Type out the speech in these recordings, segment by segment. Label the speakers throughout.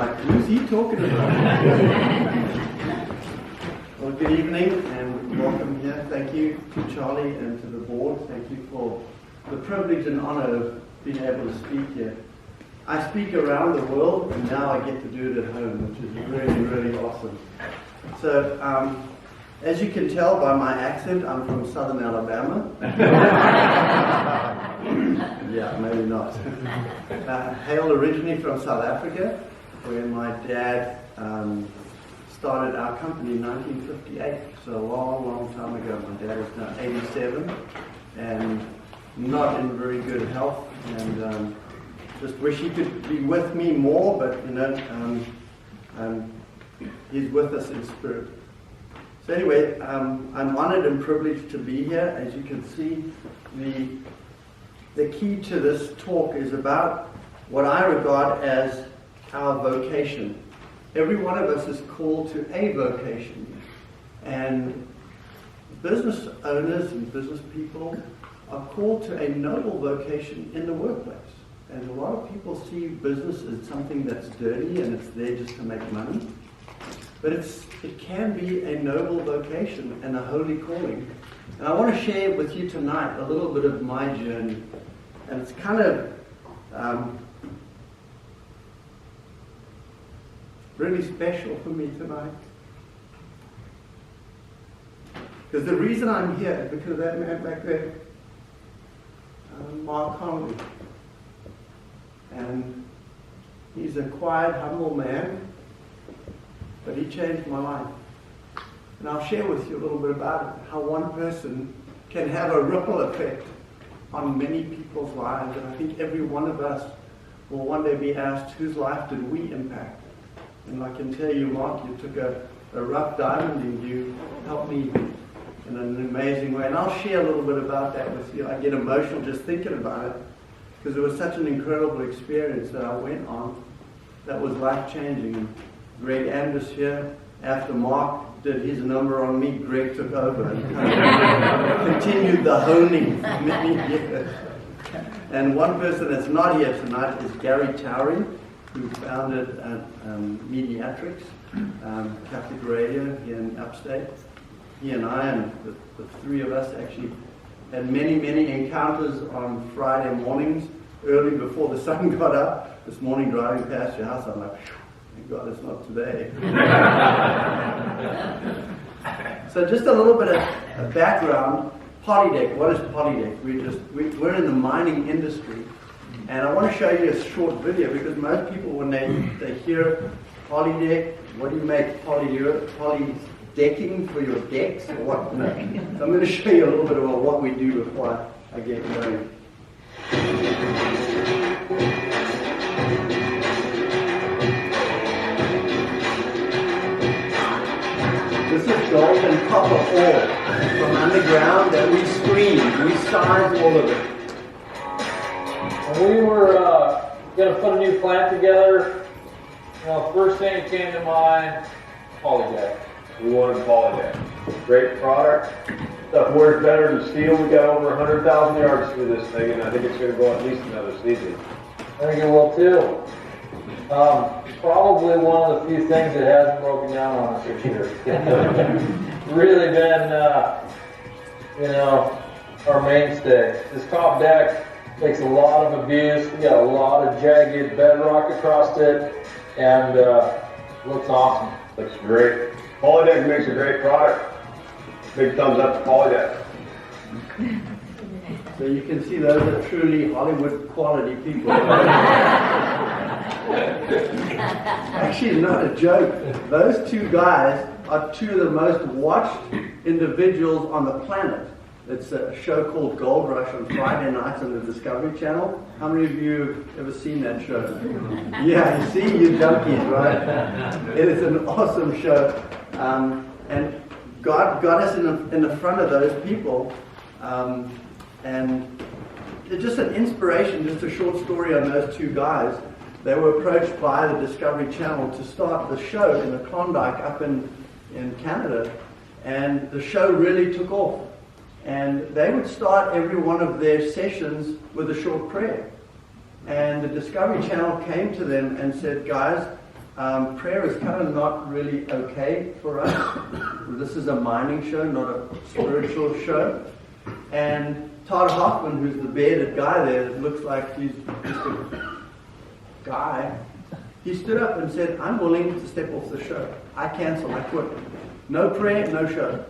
Speaker 1: like, who's he talking about? Well, good evening and welcome here. Thank you to Charlie and to the board. Thank you for the privilege and honor of being able to speak here. I speak around the world, and now I get to do it at home, which is really, really awesome. So, as you can tell by my accent, I'm from Southern Alabama. Yeah, maybe not. Hail originally from South Africa, where my dad started our company in 1958, so a long, long time ago. My dad is now 87 and not in very good health, and just wish he could be with me more, but he's with us in spirit. So anyway, I'm honored and privileged to be here. As you can see, the key to this talk is about what I regard as our vocation. Every one of us is called to a vocation, and business owners and business people are called to a noble vocation in the workplace. And a lot of people see business as something that's dirty and it's there just to make money. But it can be a noble vocation and a holy calling. And I want to share with you tonight a little bit of my journey. And it's kind of really special for me tonight. Because the reason I'm here is because of that man back there, Mark Conley. And he's a quiet, humble man, but he changed my life. And I'll share with you a little bit about it, how one person can have a ripple effect on many people's lives. And I think every one of us will one day be asked, whose life did we impact? And I can tell you, Mark, you took a rough diamond and you helped me in an amazing way. And I'll share a little bit about that with you. I get emotional just thinking about it, because it was such an incredible experience that I went on that was life-changing. Greg Anders here, after Mark did his number on me, Greg took over and continued the honing for many years. And one person that's not here tonight is Gary Towery, who founded Mediatrics, Catholic Radio here in Upstate. He and I, and the three of us, actually had many, many encounters on Friday mornings, early before the sun got up. This morning, driving past your house, I'm like, thank God it's not today. So just a little bit of background. Polydeck, what is Polydeck? We're in the mining industry. And I want to show you a short video, because most people, when they hear Polydeck, what do you make polydecking for your decks or what? No. So I'm going to show you a little bit about what we do before I get going. This is gold and copper ore from underground that we screen. We size all of it.
Speaker 2: When we were going to put a new plant together, first thing that came to mind, Polydeck.
Speaker 3: We wanted Polydeck. Great product. Stuff wears better than steel. We got over 100,000 yards through this thing, and I think it's going to go at least another season.
Speaker 2: I think it will too. Probably one of the few things that hasn't broken down on us this year. Really been, our mainstay. This top deck takes a lot of abuse. We got a lot of jagged bedrock across it, and looks awesome.
Speaker 3: Looks great. Polydeck makes a great product. Big thumbs up to Polydeck.
Speaker 1: So you can see those are truly Hollywood quality people. Actually, it's not a joke. Those two guys are two of the most watched individuals on the planet. It's a show called Gold Rush on Friday nights on the Discovery Channel. How many of you have ever seen that show? Yeah, you see, you junkies, right? It is an awesome show. And God got us in the front of those people. And it's just an inspiration, just a short story on those two guys. They were approached by the Discovery Channel to start the show in the Klondike up in Canada. And the show really took off. And they would start every one of their sessions with a short prayer. And the Discovery Channel came to them and said, guys, prayer is kind of not really okay for us. This is a mining show, not a spiritual show. And Todd Hoffman, who's the bearded guy there, that looks like he's just a guy, he stood up and said, I'm willing to step off the show. I cancel, I quit. No prayer, no show.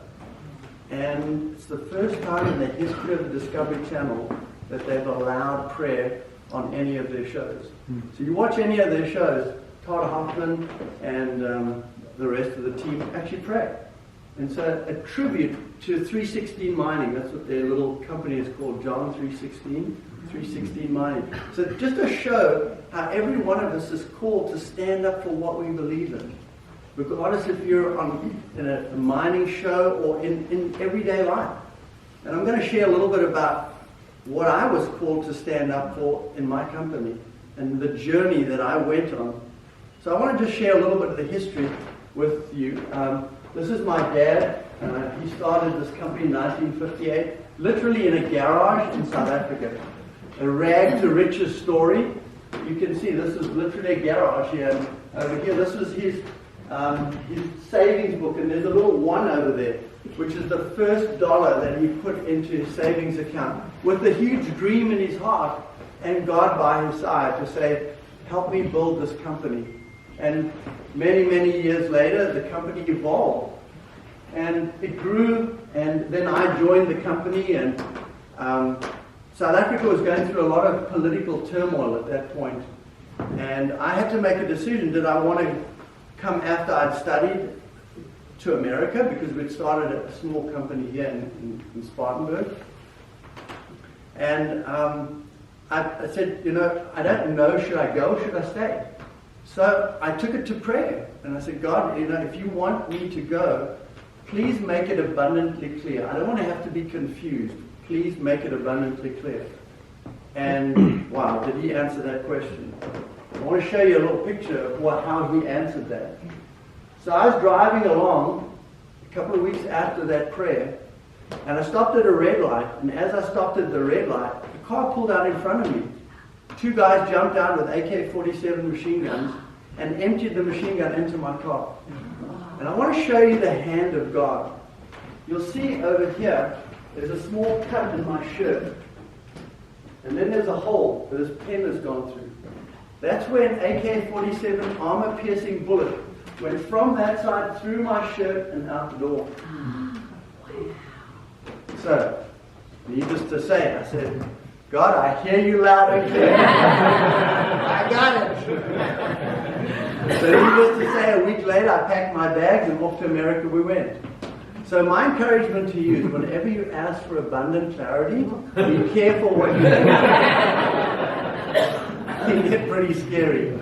Speaker 1: And it's the first time in the history of the Discovery Channel that they've allowed prayer on any of their shows. So you watch any of their shows, Todd Hoffman and the rest of the team actually pray. And so a tribute to 316 Mining, that's what their little company is called, John 316 Mining. So just to show how every one of us is called to stand up for what we believe in. Regardless if you're in a mining show or in everyday life. And I'm going to share a little bit about what I was called to stand up for in my company and the journey that I went on. So I want to just share a little bit of the history with you. This is my dad. He started this company in 1958, literally in a garage in South Africa. A rag to riches story. You can see this is literally a garage here. Over here, this was his savings book, and there's a little one over there, which is the first dollar that he put into his savings account, with a huge dream in his heart and God by his side to say, help me build this company. And many, many years later, the company evolved. And it grew, and then I joined the company, and South Africa was going through a lot of political turmoil at that point. And I had to make a decision. Did I want to come after I'd studied to America, because we'd started a small company here in Spartanburg. And I said, I don't know, should I go or should I stay? So I took it to prayer, and I said, God, if you want me to go, please make it abundantly clear. I don't want to have to be confused. Please make it abundantly clear. And wow, did he answer that question? I want to show you a little picture of how he answered that. So I was driving along a couple of weeks after that prayer, and I stopped at a red light, and as I stopped at the red light, a car pulled out in front of me. Two guys jumped out with AK-47 machine guns and emptied the machine gun into my car. And I want to show you the hand of God. You'll see over here, there's a small cut in my shirt. And then there's a hole that this pen has gone through. That's where an AK-47 armor-piercing bullet went from that side through my shirt and out the door. So, needless to say, I said, God, I hear you loud and clear. I got it. So needless to say, a week later, I packed my bags and off to America we went. So my encouragement to you is whenever you ask for abundant clarity, be careful what you do. It can get pretty scary.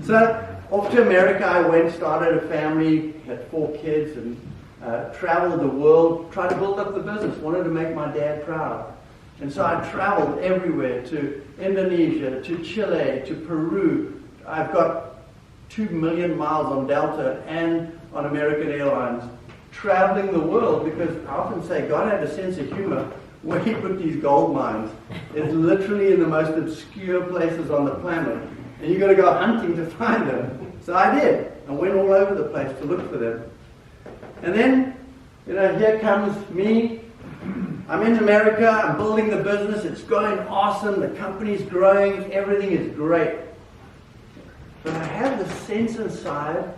Speaker 1: So off to America I went, started a family, had 4 kids, and traveled the world, tried to build up the business, wanted to make my dad proud. And so I traveled everywhere, to Indonesia, to Chile, to Peru. I've got 2 million miles on Delta and on American Airlines, traveling the world, because I often say God had a sense of humor where he put these gold mines. It's literally in the most obscure places on the planet. And you've got to go hunting to find them. So I did. I went all over the place to look for them. And then, here comes me. I'm in America, I'm building the business, it's going awesome, the company's growing, everything is great. But I have the sense inside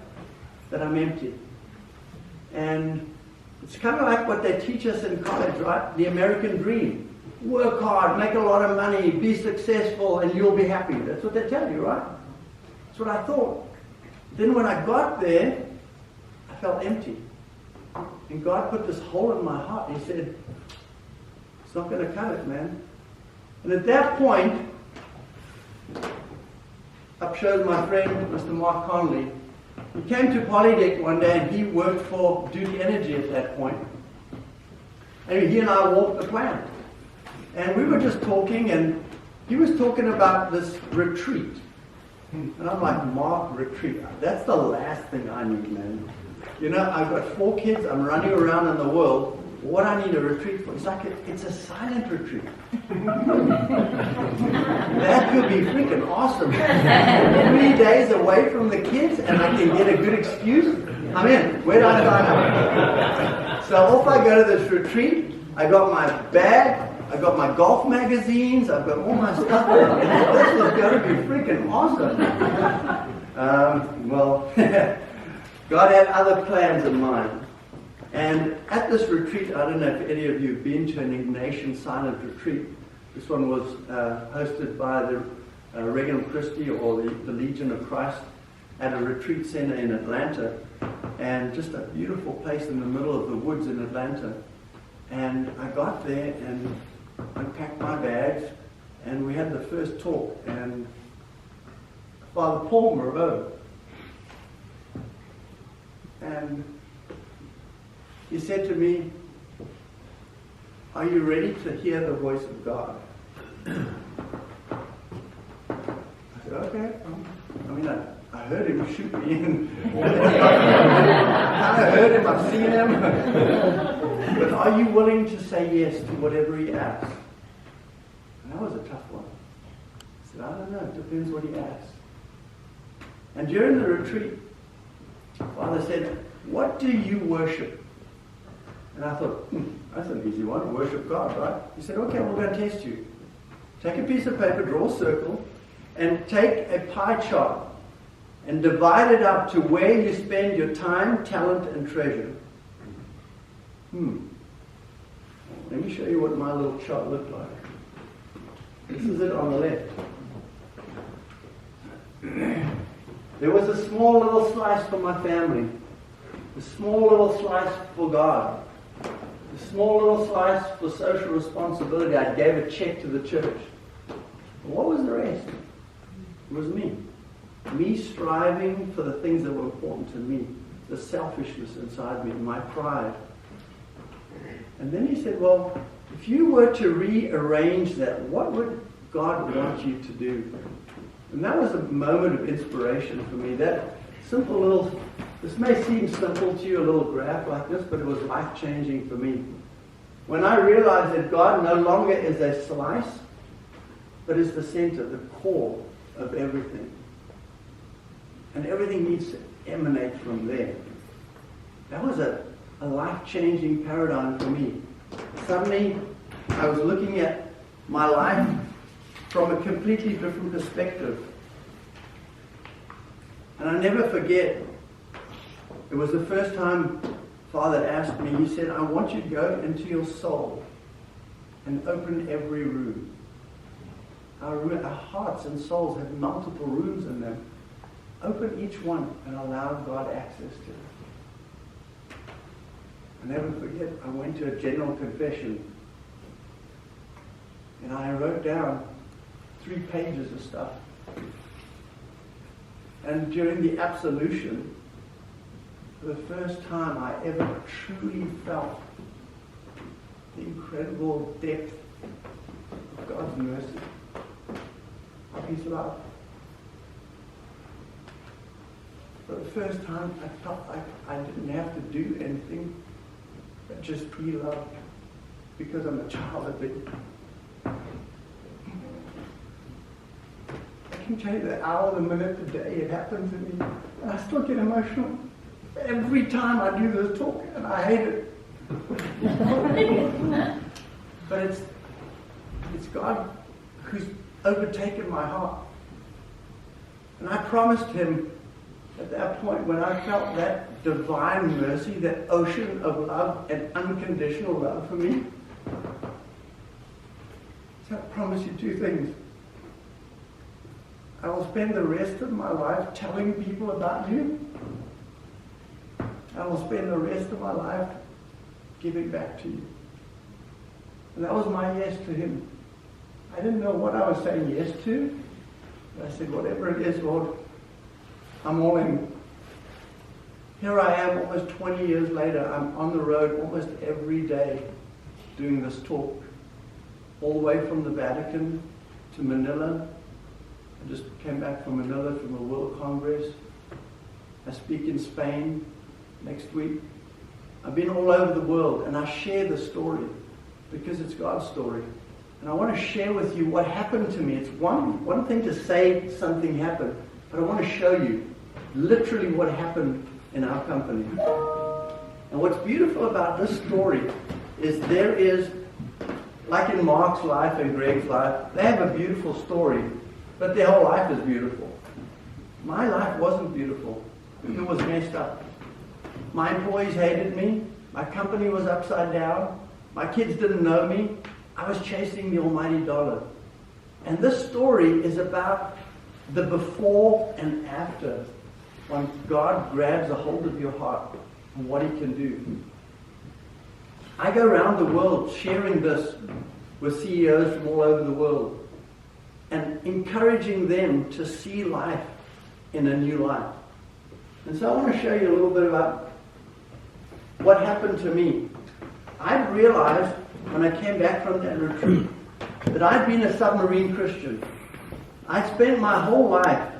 Speaker 1: that I'm empty. And it's kind of like what they teach us in college, right? The American dream. Work hard, make a lot of money, be successful, and you'll be happy. That's what they tell you, right? That's what I thought. Then when I got there, I felt empty. And God put this hole in my heart. He said, it's not going to cut it, man. And at that point, up shows my friend, Mr. Mark Conley. He came to Polydeck one day, and he worked for Duty Energy at that point. And he and I walked the planet. And we were just talking, and he was talking about this retreat. And I'm like, Mark, retreat? That's the last thing I need, man. I've got 4 kids, I'm running around in the world. what I need a retreat for. It's like it's a silent retreat. That could be freaking awesome. 3 days away from the kids, and I can get a good excuse. I'm in. Where do I sign up? So off I go to this retreat. I got my bag. I got my golf magazines. I've got all my stuff. This is going to be freaking awesome. Well, God had other plans in mind. And at this retreat, I don't know if any of you have been to an Ignatian silent retreat. This one was hosted by the Regnum Christi, or the Legion of Christ, at a retreat center in Atlanta. And just a beautiful place in the middle of the woods in Atlanta. And I got there and unpacked my bags, and we had the first talk. And Father Paul Moreau, and he said to me, "Are you ready to hear the voice of God?" I said, "Okay." I mean, I heard him shoot me in. I heard him, I've seen him. But are you willing to say yes to whatever he asks? And that was a tough one. I said, "I don't know, it depends what he asks." And during the retreat, Father said, "What do you worship?" And I thought, that's an easy one, worship God, right? He said, "Okay, we're going to test you. Take a piece of paper, draw a circle, and take a pie chart and divide it up to where you spend your time, talent, and treasure." Let me show you what my little chart looked like. This is it on the left. There was a small little slice for my family, a small little slice for God, a small little slice for social responsibility. I gave a check to the church. What was the rest? It was me. Me striving for the things that were important to me, the selfishness inside me, my pride. And then he said, "Well, if you were to rearrange that, what would God want you to do?" And that was a moment of inspiration for me. That simple little, this may seem simple to you, a little graph like this, but it was life-changing for me. When I realized that God no longer is a slice, but is the center, the core of everything. And everything needs to emanate from there. That was a life-changing paradigm for me. Suddenly, I was looking at my life from a completely different perspective. And I never forget, it was the first time Father asked me, he said, "I want you to go into your soul and open every room." Our hearts and souls have multiple rooms in them. Open each one and allow God access to it. I never forget, I went to a general confession and I wrote down 3 pages of stuff. And during the absolution, for the first time I ever truly felt the incredible depth of God's mercy, of His love. For the first time I felt like I didn't have to do anything but just be loved because I'm a child of it. I can tell you the hour, the minute, the day it happens to me, and I still get emotional every time I do this talk, and I hate it. But it's God who's overtaken my heart. And I promised Him at that point, when I felt that divine mercy, that ocean of love and unconditional love for me, so I promise you 2 things. I will spend the rest of my life telling people about you. I will spend the rest of my life giving back to you. And that was my yes to Him. I didn't know what I was saying yes to, but I said, whatever it is, Lord, I'm all in. Here I am almost 20 years later. I'm on the road almost every day doing this talk. All the way from the Vatican to Manila. I just came back from Manila from a World Congress. I speak in Spain next week. I've been all over the world, and I share the story because it's God's story. And I want to share with you what happened to me. It's one thing to say something happened, but I want to show you literally what happened in our company. And what's beautiful about this story is there is, like in Mark's life and Greg's life, they have a beautiful story, but their whole life is beautiful. My life wasn't beautiful. It was messed up. My employees hated me. My company was upside down. My kids didn't know me. I was chasing the almighty dollar. And this story is about the before and after, when God grabs a hold of your heart and what He can do. I go around the world sharing this with CEOs from all over the world and encouraging them to see life in a new light. And so I want to show you a little bit about what happened to me. I realized when I came back from that retreat that I'd been a submarine Christian. I'd spent my whole life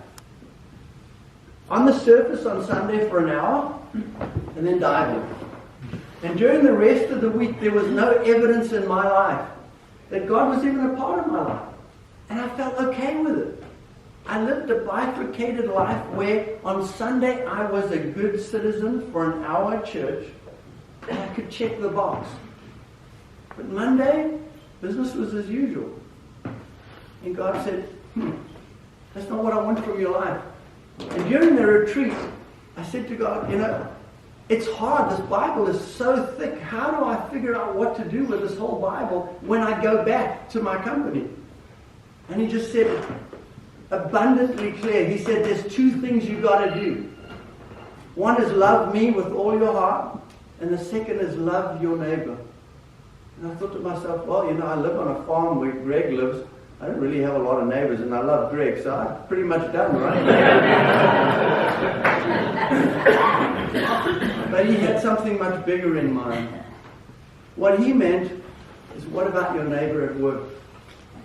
Speaker 1: on the surface on Sunday for an hour and then diving. And during the rest of the week there was no evidence in my life that God was even a part of my life. And I felt okay with it. I lived a bifurcated life where on Sunday I was a good citizen for an hour at church and I could check the box. But Monday, business was as usual. And God said, that's not what I want from your life. And during the retreat, I said to God, it's hard. This Bible is so thick. How do I figure out what to do with this whole Bible when I go back to my company? And He just said, abundantly clear. He said, there's two things you got to do. One is love me with all your heart, and the second is love your neighbor. And I thought to myself, well, I live on a farm where Greg lives. I don't really have a lot of neighbors, and I love Greg, so I'm pretty much done, right? But He had something much bigger in mind. What He meant is, what about your neighbor at work?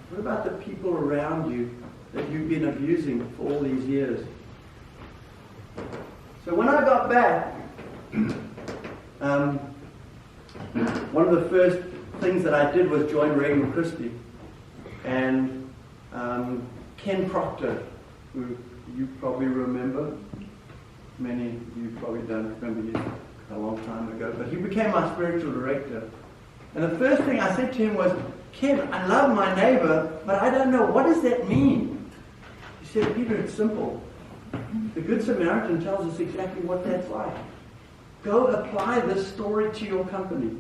Speaker 1: What about the people around you that you've been abusing for all these years? So when I got back, one of the first things that I did was join Reagan Christie. And Ken Proctor, who you probably remember, many of you probably don't remember, he's a long time ago, but he became my spiritual director. And the first thing I said to him was, Ken, I love my neighbor, but I don't know, what does that mean? He said, Peter, it's simple. The Good Samaritan tells us exactly what that's like. Go apply this story to your company.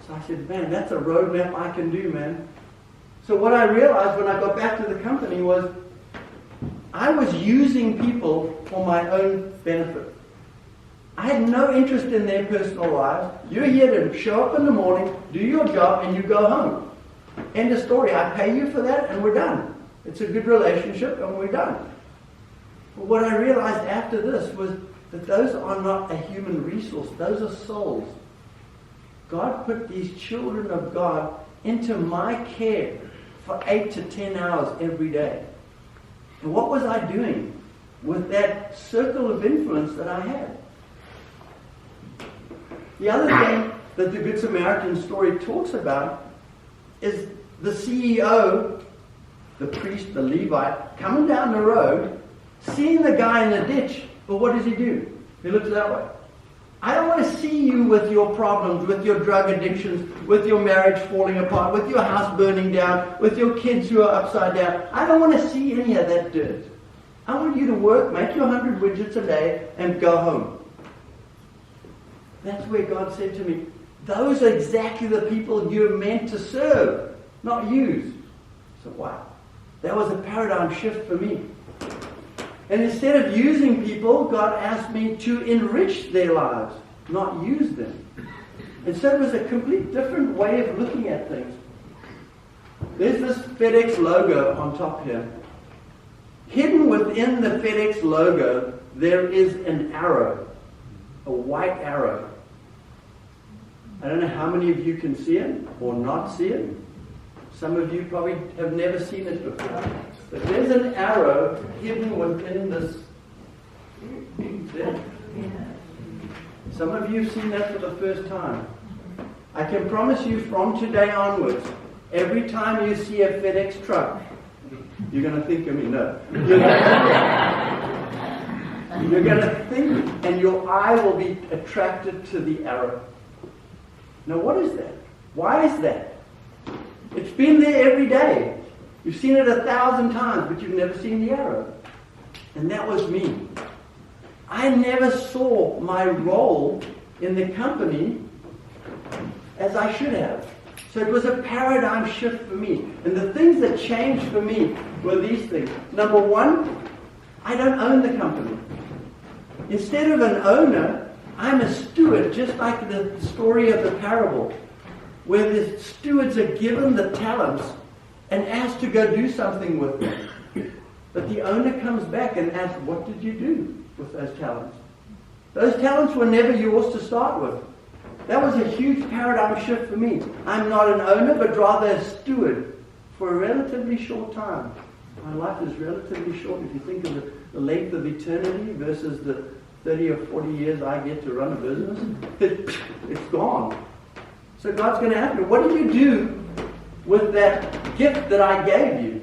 Speaker 1: So I said, man, that's a roadmap I can do, man. So what I realized when I got back to the company was I was using people for my own benefit. I had no interest in their personal lives. You're here to show up in the morning, do your job, and you go home. End of story. I pay you for that, and we're done. It's a good relationship, and we're done. But what I realized after this was that those are not a human resource. Those are souls. God put these children of God into my care for 8 to 10 hours every day. And what was I doing with that circle of influence that I had? The other thing that the Good Samaritan story talks about is the CEO, the priest, the Levite, coming down the road, seeing the guy in the ditch, but what does he do? He looks that way. I don't want to see you with your problems, with your drug addictions, with your marriage falling apart, with your house burning down, with your kids who are upside down. I don't want to see any of that dirt. I want you to work, make your 100 widgets a day, and go home. That's where God said to me, those are exactly the people you're meant to serve, not use. So wow, that was a paradigm shift for me. And instead of using people, God asked me to enrich their lives, not use them. And so it was a complete different way of looking at things. There's this FedEx logo on top here. Hidden within the FedEx logo, there is an arrow, a white arrow. I don't know how many of you can see it or not see it. Some of you probably have never seen it before. But there's an arrow hidden within this. There. Some of you have seen that for the first time. I can promise you from today onwards, every time you see a FedEx truck, you're going to think of me. No. You're going to think, and your eye will be attracted to the arrow. Now, what is that? Why is that? It's been there every day. You've seen it 1,000 times, but you've never seen the arrow. And that was me. I never saw my role in the company as I should have. So it was a paradigm shift for me. And the things that changed for me were these things. Number one, I don't own the company. Instead of an owner, I'm a steward, just like the story of the parable, where the stewards are given the talents and asked to go do something with them. But the owner comes back and asks, what did you do with those talents? Those talents were never yours to start with. That was a huge paradigm shift for me. I'm not an owner, but rather a steward for a relatively short time. My life is relatively short if you think of the length of eternity versus the 30 or 40 years I get to run a business. It's gone. So God's going to ask me, what did you do with that gift that I gave you?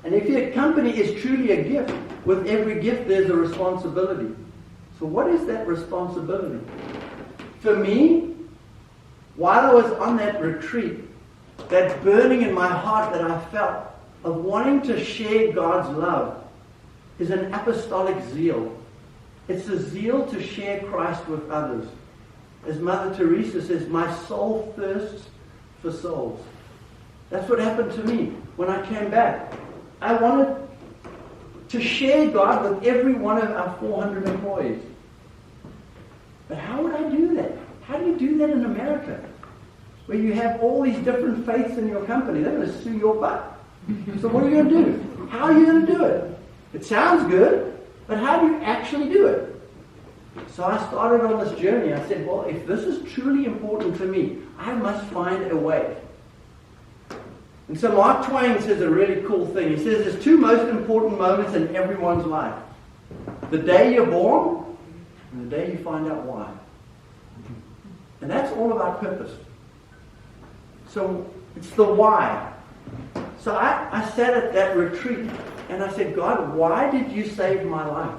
Speaker 1: And if your company is truly a gift, with every gift there's a responsibility. So what is that responsibility? For me, while I was on that retreat, that burning in my heart that I felt of wanting to share God's love is an apostolic zeal. It's a zeal to share Christ with others. As Mother Teresa says, my soul thirsts for souls. That's what happened to me when I came back. I wanted to share God with every one of our 400 employees. But how would I do that? How do you do that in America? Where you have all these different faiths in your company. They're going to sue your butt. So what are you going to do? How are you going to do it? It sounds good, but how do you actually do it? So I started on this journey. I said, well, if this is truly important to me, I must find a way. And so Mark Twain says a really cool thing. He says there's two most important moments in everyone's life. The day you're born and the day you find out why. And that's all about purpose. So it's the why. So I sat at that retreat and I said, God, why did you save my life?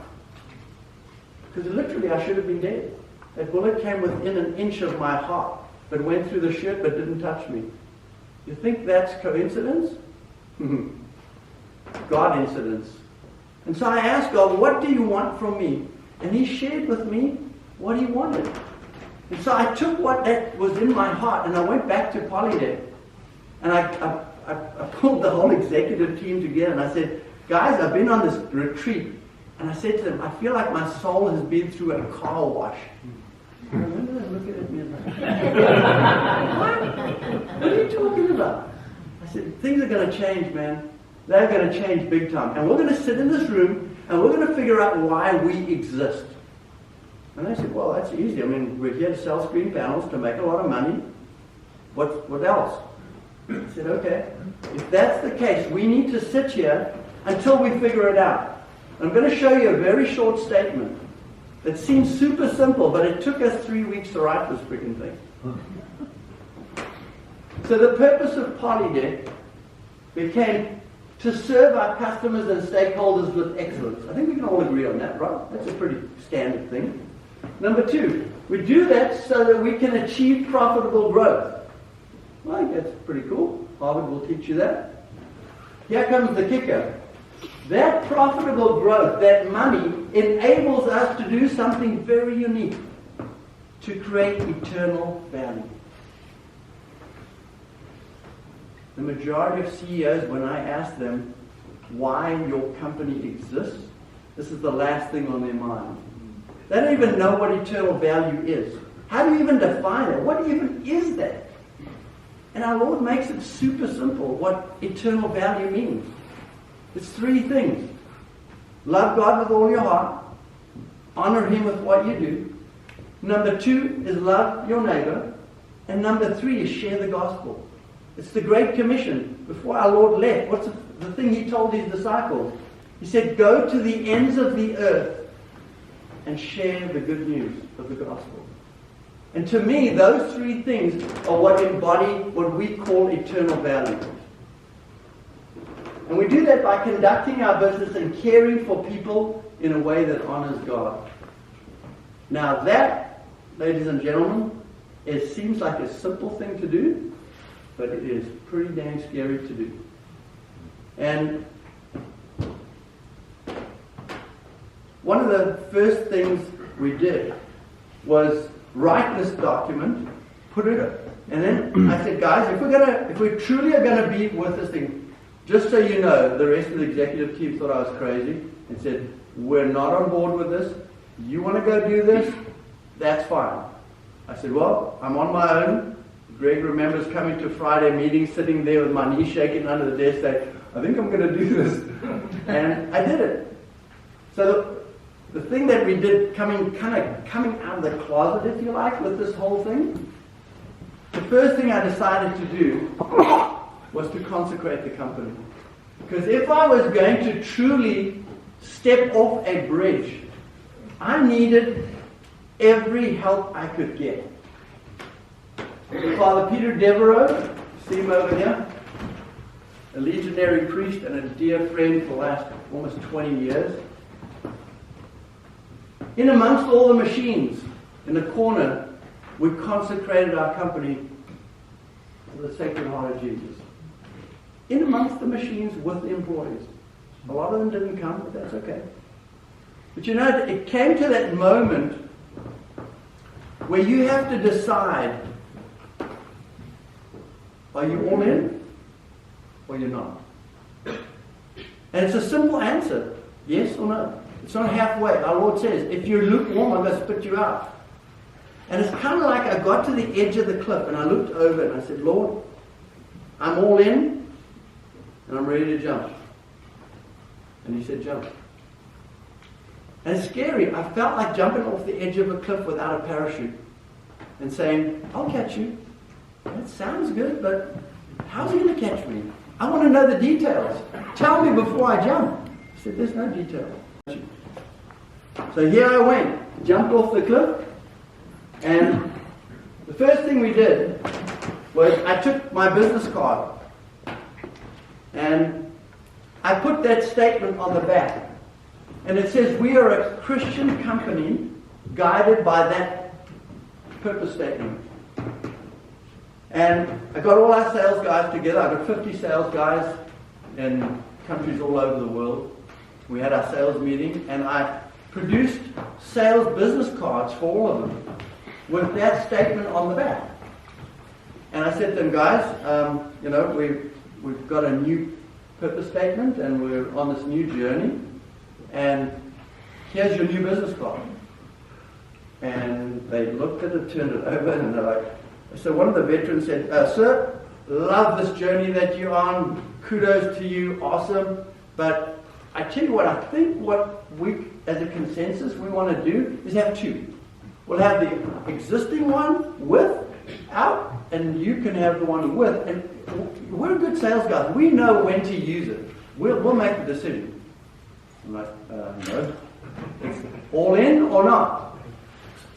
Speaker 1: Because literally I should have been dead. That bullet came within an inch of my heart, but went through the shirt but didn't touch me. You think that's coincidence? God incidence. And so I asked God, what do you want from me? And he shared with me what he wanted. And so I took what that was in my heart and I went back to Polydeck. And I pulled the whole executive team together and I said, guys, I've been on this retreat. And I said to them, I feel like my soul has been through a car wash. I remember them looking at me and like, what are you talking about? I said, things are going to change, man. They're going to change big time. And we're going to sit in this room and we're going to figure out why we exist. And I said, well, that's easy. I mean, we're here to sell screen panels to make a lot of money. What else? I said, okay, if that's the case, we need to sit here until we figure it out. I'm going to show you a very short statement that seems super simple, but it took us 3 weeks to write this freaking thing. So the purpose of Polydeck became to serve our customers and stakeholders with excellence. I think we can all agree on that, right? That's a pretty standard thing. Number two, we do that so that we can achieve profitable growth. Well, I think that's pretty cool. Harvard will teach you that. Here comes the kicker. That profitable growth, that money, enables us to do something very unique, to create eternal value. The majority of CEOs, when I ask them why your company exists, this is the last thing on their mind. They don't even know what eternal value is. How do you even define it? What even is that? And our Lord makes it super simple what eternal value means. It's 3 things. Love God with all your heart. Honor Him with what you do. Number 2 is love your neighbor. And number 3 is share the gospel. It's the Great Commission. Before our Lord left, what's the thing He told His disciples? He said, go to the ends of the earth and share the good news of the gospel. And to me, those three things are what embody what we call eternal value. And we do that by conducting our business and caring for people in a way that honors God. Now that, ladies and gentlemen, it seems like a simple thing to do, but it is pretty dang scary to do. And one of the first things we did was write this document, put it up, and then I said, guys, if we truly are going to be with this thing, just so you know, the rest of the executive team thought I was crazy and said, we're not on board with this. You want to go do this? That's fine. I said, well, I'm on my own. Greg remembers coming to Friday meeting, sitting there with my knees shaking under the desk, saying, I think I'm going to do this. And I did it. So the thing that we did, coming out of the closet, if you like, with this whole thing, the first thing I decided to do was to consecrate the company. Because if I was going to truly step off a bridge, I needed every help I could get. Father Peter Devereaux, see him over here, a legionary priest and a dear friend for the last almost 20 years. In amongst all the machines in the corner, we consecrated our company to the Sacred Heart of Jesus. In amongst the machines with the employees. A lot of them didn't come, but that's okay. But you know, it came to that moment where you have to decide, are you all in or you're not? And it's a simple answer, yes or no. It's not halfway. Our Lord says, if you're lukewarm, I'm going to spit you out. And it's kind of like I got to the edge of the cliff and I looked over and I said, Lord, I'm all in and I'm ready to jump. And he said, jump. And it's scary. I felt like jumping off the edge of a cliff without a parachute and saying, I'll catch you. That sounds good, but how's he going to catch me? I want to know the details. Tell me before I jump. He said, there's no detail. So here I went, jumped off the cliff, and the first thing we did was I took my business card and I put that statement on the back. And it says, we are a Christian company guided by that purpose statement. And I got all our sales guys together. I got 50 sales guys in countries all over the world. We had our sales meeting, and I produced sales business cards for all of them with that statement on the back. And I said to them, guys, we've got a new purpose statement, and we're on this new journey. And here's your new business card. And they looked at it, turned it over, and they're like, so one of the veterans said, sir, love this journey that you're on. Kudos to you. Awesome. But I tell you what, I think what we, as a consensus, we want to do is have two. We'll have the existing one without, and you can have the one with. And we're good sales guys. We know when to use it. We'll make the decision. I'm like, no. It's all in or not?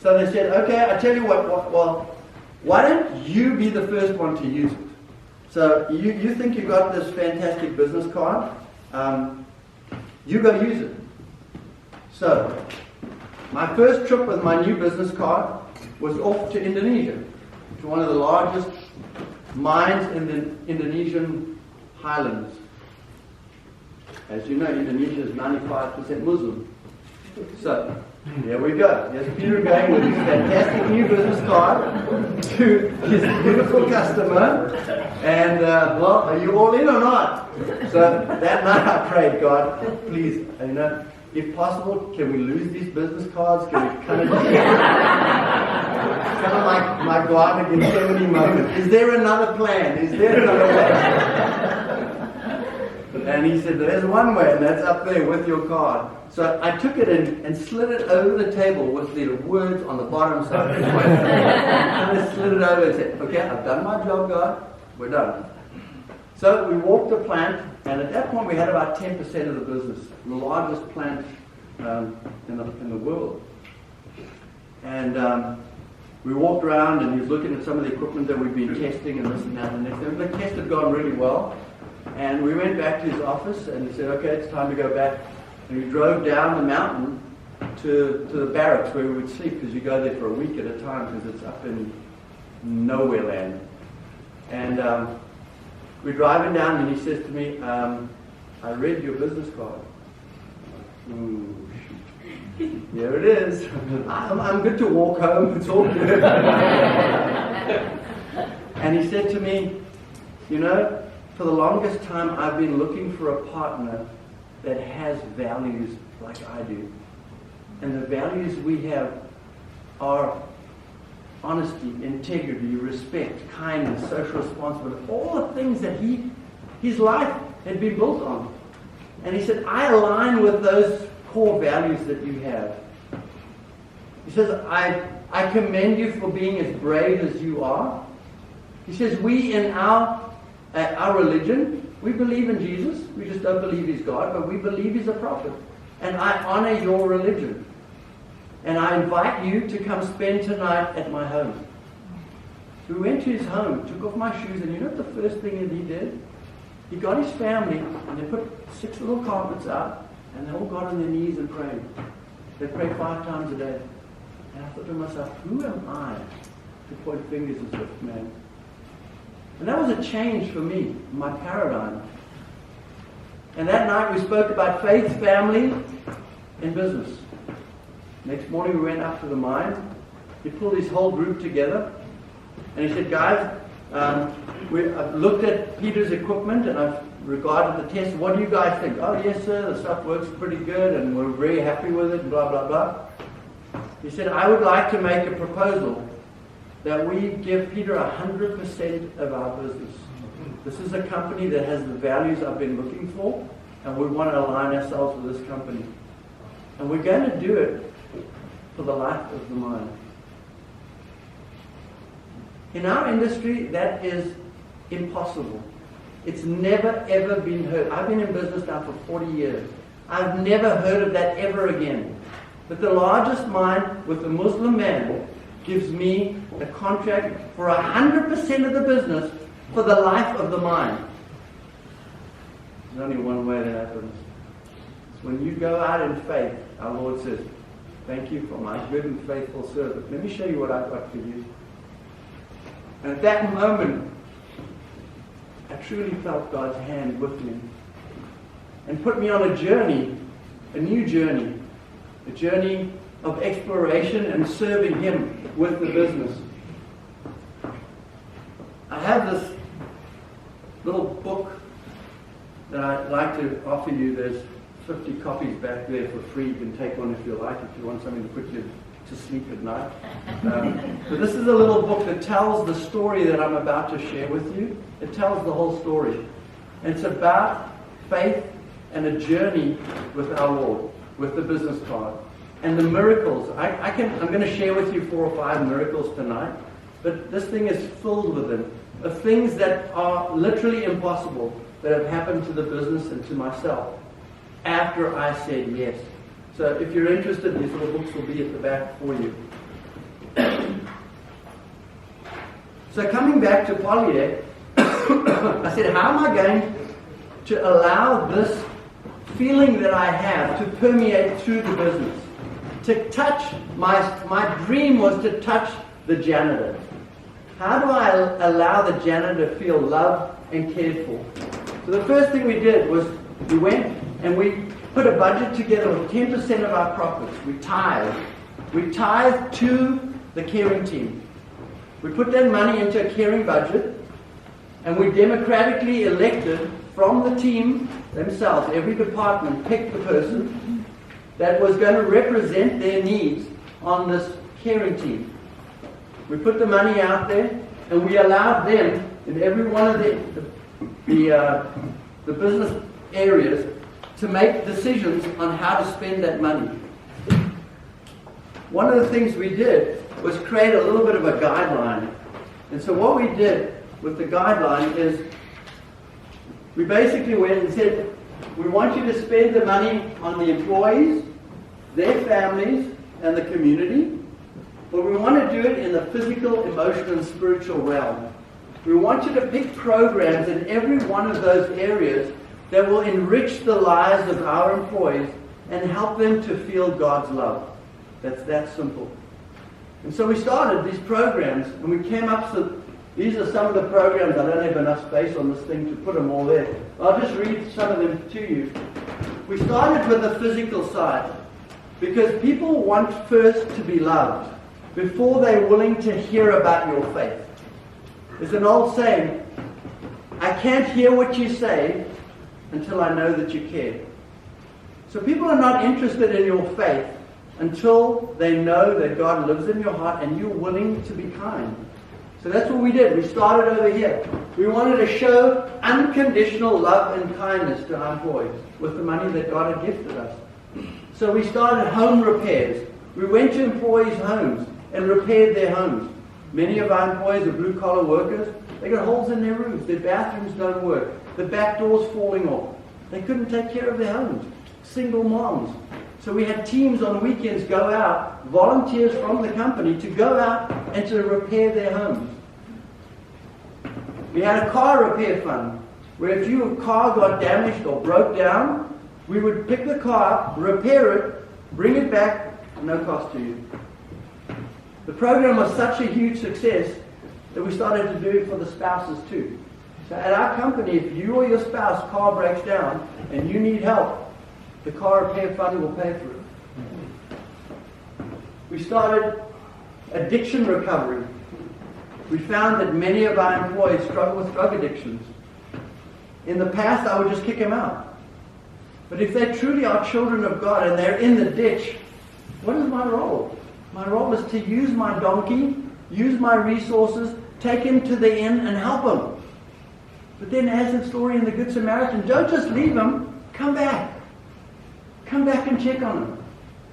Speaker 1: So they said, okay, I tell you what, well, why don't you be the first one to use it? So you think you got this fantastic business card, you go use it. So my first trip with my new business card was off to Indonesia, to one of the largest mines in the Indonesian highlands. As you know, Indonesia is 95% Muslim. So, here we go. Here's Peter going with his fantastic new business card to his beautiful customer. And, well, are you all in or not? So, that night I prayed, God, please, if possible, can we lose these business cards? Can we kind of like my God in Gethsemane moment. Is there another plan? Is there another plan? And he said, there's one way, and that's up there with your card. So I took it and slid it over the table with the words on the bottom side. And I slid it over and said, okay, I've done my job, God. We're done. So we walked the plant, and at that point we had about 10% of the business, the largest plant in the world. And we walked around, and he was looking at some of the equipment that we'd been testing and this and that and the next thing. The test had gone really well. And we went back to his office, and he said, okay, it's time to go back. And we drove down the mountain to the barracks where we would sleep, because you go there for a week at a time because it's up in nowhere land. And we're driving down, and he says to me, I read your business card. Ooh, here it is. I'm good to walk home. It's all good. And he said to me, you know, for the longest time I've been looking for a partner that has values like I do. And the values we have are honesty, integrity, respect, kindness, social responsibility, all the things that his life had been built on. And he said, I align with those core values that you have. He says, I commend you for being as brave as you are. He says, we in our religion, we believe in Jesus. We just don't believe he's God, but we believe he's a prophet. And I honor your religion. And I invite you to come spend tonight at my home. So we went to his home, took off my shoes, and you know what the first thing that he did? He got his family, and they put 6 little carpets out, and they all got on their knees and prayed. They prayed 5 times a day. And I thought to myself, who am I to point fingers at this man? And that was a change for me, my paradigm. And that night we spoke about faith, family, and business. Next morning we went up to the mine. He pulled his whole group together. And he said, guys, I've looked at Peter's equipment and I've regarded the test. What do you guys think? Oh, yes, sir, the stuff works pretty good and we're very happy with it, blah, blah, blah. He said, I would like to make a proposal that we give Peter 100% of our business. This is a company that has the values I've been looking for, and we want to align ourselves with this company. And we're going to do it for the life of the mine. In our industry, that is impossible. It's never, ever been heard. I've been in business now for 40 years. I've never heard of that ever again. But the largest mine with a Muslim man gives me a contract for 100% of the business for the life of the mine. There's only one way that happens. It's when you go out in faith, our Lord says, thank you for my good and faithful servant. Let me show you what I've got for you. And at that moment, I truly felt God's hand with me and put me on a journey, a new journey, a journey of exploration and serving Him with the business. I have this little book that I'd like to offer you. There's 50 copies back there for free. You can take one if you like, if you want something to put you to sleep at night. But this is a little book that tells the story that I'm about to share with you. It tells the whole story. And it's about faith and a journey with our Lord, with the business card. And the miracles. I'm going to share with you 4 or 5 miracles tonight. But this thing is filled with them. Of things that are literally impossible that have happened to the business and to myself after I said yes. So if you're interested, these little books will be at the back for you. So coming back to Polyeck, I said, how am I going to allow this feeling that I have to permeate through the business? To touch, my dream was to touch the janitor. How do I allow the janitor to feel loved and cared for? So the first thing we did was we went and we put a budget together with 10% of our profits. We tithed. We tithed to the caring team. We put that money into a caring budget, and we democratically elected from the team themselves. Every department picked the person that was going to represent their needs on this caring team. We put the money out there, and we allowed them in every one of the business areas to make decisions on how to spend that money. One of the things we did was create a little bit of a guideline. And so what we did with the guideline is we basically went and said, we want you to spend the money on the employees, their families, and the community. But we want to do it in the physical, emotional, and spiritual realm. We want you to pick programs in every one of those areas that will enrich the lives of our employees and help them to feel God's love. That's that simple. And so we started these programs, and we came up with, these are some of the programs. I don't have enough space on this thing to put them all there. I'll just read some of them to you. We started with the physical side, because people want first to be loved before they're willing to hear about your faith. There's an old saying, I can't hear what you say until I know that you care. So people are not interested in your faith until they know that God lives in your heart and you're willing to be kind. So that's what we did. We started over here. We wanted to show unconditional love and kindness to our employees with the money that God had gifted us. So we started home repairs. We went to employees' homes and repaired their homes. Many of our employees are blue-collar workers. They got holes in their roofs. Their bathrooms don't work. The back door's falling off. They couldn't take care of their homes. Single moms. So we had teams on weekends go out, volunteers from the company, to go out and to repair their homes. We had a car repair fund, where if your car got damaged or broke down, we would pick the car, repair it, bring it back, no cost to you. The program was such a huge success that we started to do it for the spouses too. So at our company, if you or your spouse car breaks down and you need help, the car repair fund will pay for it. We started addiction recovery. We found that many of our employees struggle with drug addictions. In the past, I would just kick them out. But if they truly are children of God and they're in the ditch, what is my role? My role is to use my donkey, use my resources, take him to the inn and help him. But then as the story in the Good Samaritan, don't just leave him, come back. Come back and check on him.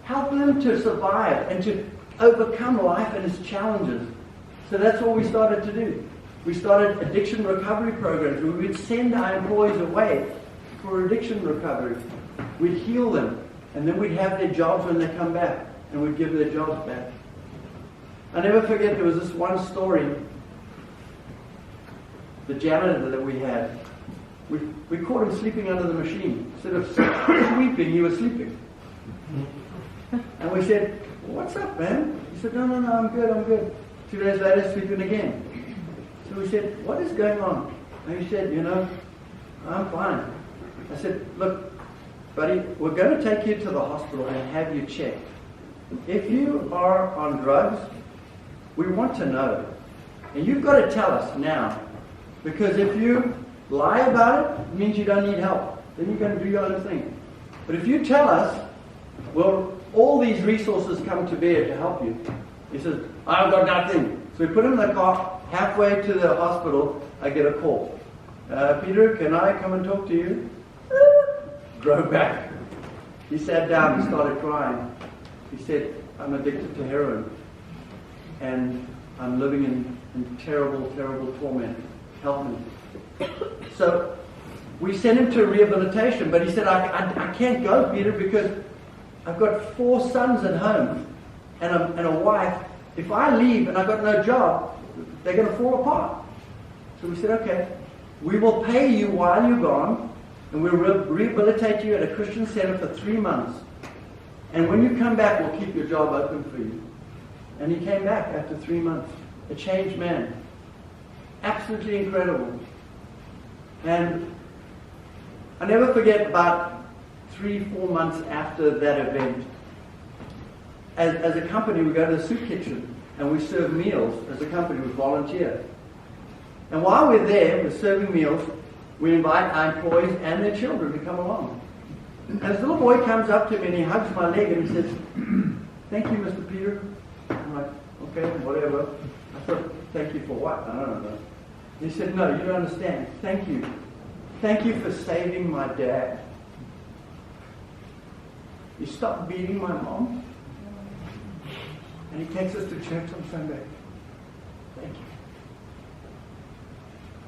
Speaker 1: Help him to survive and to overcome life and its challenges. So that's what we started to do. We started addiction recovery programs where we'd send our employees away for addiction recovery. We'd heal them, and then we'd have their jobs when they come back, and we'd give their jobs back. I never forget, there was this one story. The janitor that we had, we caught him sleeping under the machine. Instead of sweeping, he was sleeping. And we said, what's up, man? He said, no, I'm good. 2 days later, sleeping again. So we said, what is going on? And he said, I'm fine. I said, look, buddy, we're going to take you to the hospital and have you checked. If you are on drugs, we want to know. And you've got to tell us now. Because if you lie about it, it means you don't need help. Then you're going to do your own thing. But if you tell us, well, all these resources come to bear to help you. He says, I've got nothing. So we put him in the car. Halfway to the hospital, I get a call. Peter, can I come and talk to you? Drove back. He sat down and started crying. He said, I'm addicted to heroin. And I'm living in terrible, terrible torment. Help me. So we sent him to rehabilitation, but he said, I can't go, Peter, because I've got 4 sons at home and a wife. If I leave and I've got no job, they're going to fall apart. So we said, okay, we will pay you while you're gone, and we'll rehabilitate you at a Christian center for 3 months. And when you come back, we'll keep your job open for you. And he came back after 3 months, a changed man. Absolutely incredible. And I never forget, about 3-4 months after that event, as a company, we go to the soup kitchen and we serve meals as a company with volunteers. And while we're there, we're serving meals, we invite our employees and their children to come along. And this little boy comes up to me and he hugs my leg and he says, thank you, Mr. Peter. I'm like, okay, whatever. I thought, thank you for what? I don't know. He said, no, you don't understand. Thank you. Thank you for saving my dad. He stopped beating my mom. And he takes us to church on Sunday. Thank you.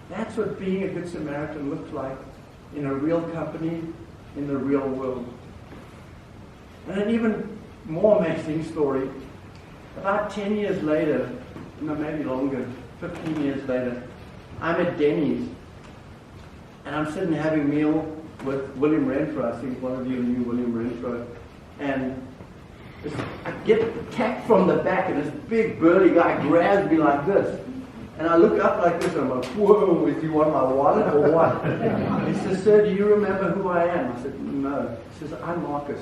Speaker 1: That's what being a Good Samaritan looks like in a real company, in the real world. And an even more amazing story. About 10 years later, no, maybe longer, 15 years later, I'm at Denny's, and I'm sitting having a meal with William Renfro. I think one of you knew William Renfro. And I get tapped from the back, and this big burly guy grabs me like this. And I look up like this, and I'm like, whoa, is you want my wallet or what? He says, sir, do you remember who I am? I said, no. He says, I'm Marcus.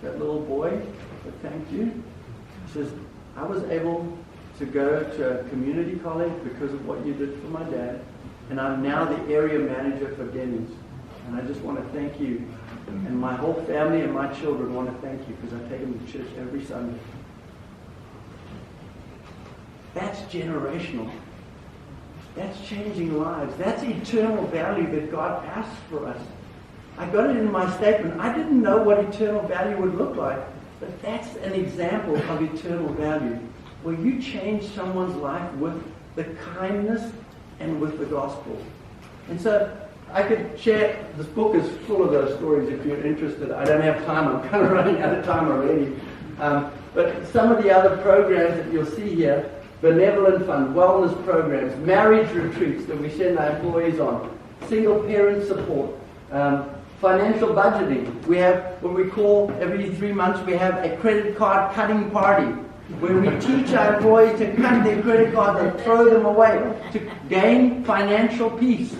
Speaker 1: That little boy. I said, thank you. He says, I was able to go to a community college because of what you did for my dad, and I'm now the area manager for Denny's. And I just want to thank you. And my whole family and my children want to thank you because I take them to church every Sunday. That's generational. That's changing lives. That's eternal value that God asks for us. I got it in my statement. I didn't know what eternal value would look like, but that's an example of eternal value, where you change someone's life with the kindness and with the gospel. And so I could share, this book is full of those stories if you're interested. I don't have time, I'm kind of running out of time already. But some of the other programs that you'll see here, benevolent fund, wellness programs, marriage retreats that we send our employees on, single parent support, financial budgeting. We have what we call, every 3 months we have a credit card cutting party, where we teach our employees to cut their credit cards and throw them away to gain financial peace.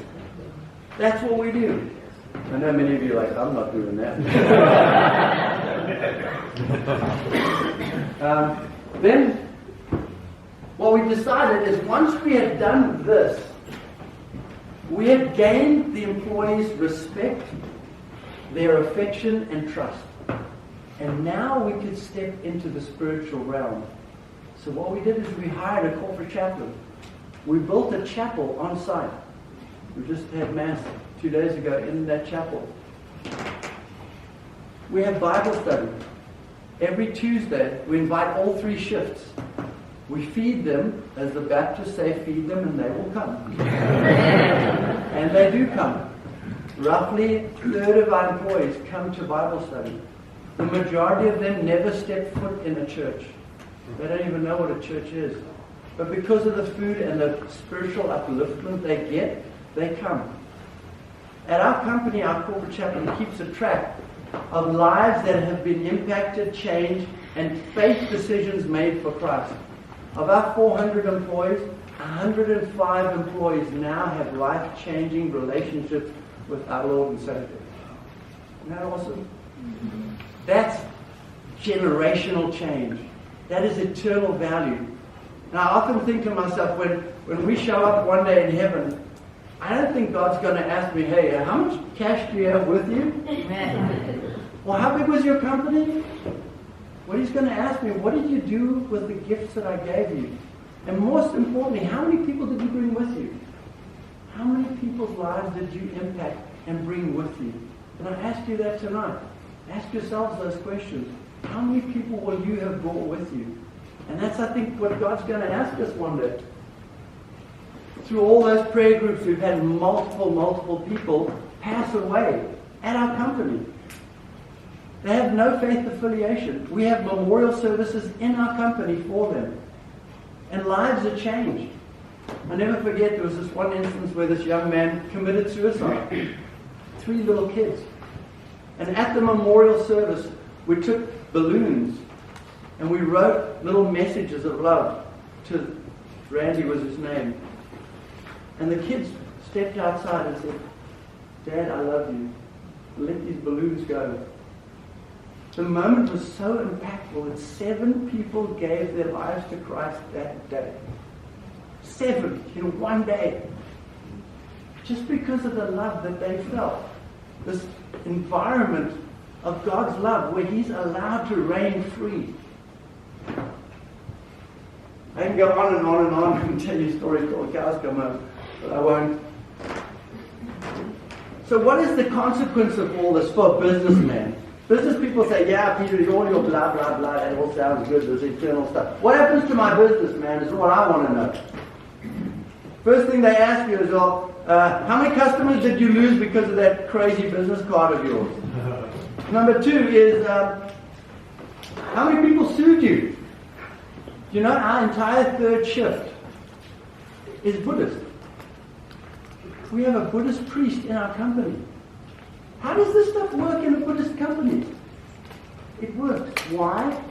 Speaker 1: That's what we do. I know many of you are like, I'm not doing that. Then, what we decided is once we had done this, we had gained the employees' respect, their affection and trust. And now we could step into the spiritual realm. So what we did is we hired a corporate chaplain. We built a chapel on site. We just had Mass 2 days ago in that chapel. We have Bible study. Every Tuesday, we invite all 3 shifts. We feed them, as the Baptists say, feed them and they will come. And they do come. Roughly a third of our employees come to Bible study. The majority of them never step foot in a church. They don't even know what a church is. But because of the food and the spiritual upliftment they get, they come. At our company, our corporate chaplain keeps a track of lives that have been impacted, changed, and faith decisions made for Christ. Of our 400 employees, 105 employees now have life-changing relationships with our Lord and Savior. Isn't that awesome? That's generational change. That is eternal value. And I often think to myself, when we show up one day in heaven, I don't think God's going to ask me, hey, how much cash do you have with you? Well, how big was your company? What he's going to ask me, what did you do with the gifts that I gave you? And most importantly, how many people did you bring with you? How many people's lives did you impact and bring with you? And I ask you that tonight. Ask yourselves those questions. How many people will you have brought with you? And that's, I think, what God's going to ask us one day. Through all those prayer groups, we've had multiple people pass away at our company. They have no faith affiliation. We have memorial services in our company for them. And lives are changed. I never forget, there was this one instance where this young man committed suicide. 3 little kids. And at the memorial service, we took balloons and we wrote little messages of love to, Randy was his name. And the kids stepped outside and said, Dad, I love you. Let these balloons go. The moment was so impactful that 7 people gave their lives to Christ that day. 7 in one day. Just because of the love that they felt. This environment of God's love where He's allowed to reign free. I can go on and on and on and tell you stories till the cows come home, but I won't. So what is the consequence of all this for a businessman? Business people say, yeah, Peter, all your blah, blah, blah, that all sounds good, this eternal stuff. What happens to my business, man, is what I want to know. First thing they ask you is, well, how many customers did you lose because of that crazy business card of yours? Number 2 is, how many people sued you? You know, our entire third shift is Buddhist. We have a Buddhist priest in our company. How does this stuff work in a Buddhist company? It works. Why?